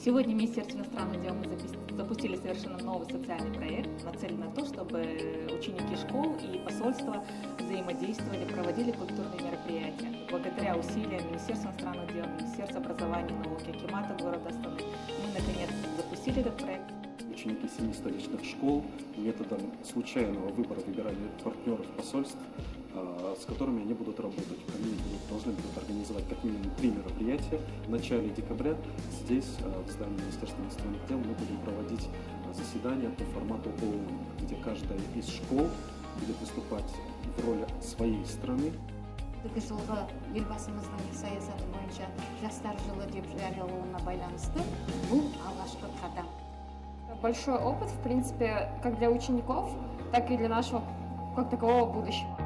Сегодня Министерство иностранных дел мы запустили совершенно новый социальный проект, нацеленный на то, чтобы ученики школ и посольства взаимодействовали, проводили культурные мероприятия. Благодаря усилиям Министерства иностранных дел, Министерства образования и науки, Акимата города Астаны, мы наконец запустили этот проект. Ученики 7 столичных школ методом случайного выбора выбирали партнеров посольств, с которыми они будут работать. Они должны будут организовать как минимум 3 мероприятия. В начале декабря здесь, в здании Министерства иностранных дел, мы будем проводить заседания по формату ООН, где каждая из школ будет выступать в роли своей страны. Бүгінгі жылғы елбасымыздың саясаты бойынша жастар жылы деп жариялауына байланысты бұл алғашқы қадам. Большой опыт, в принципе, как для учеников, так и для нашего как такового будущего.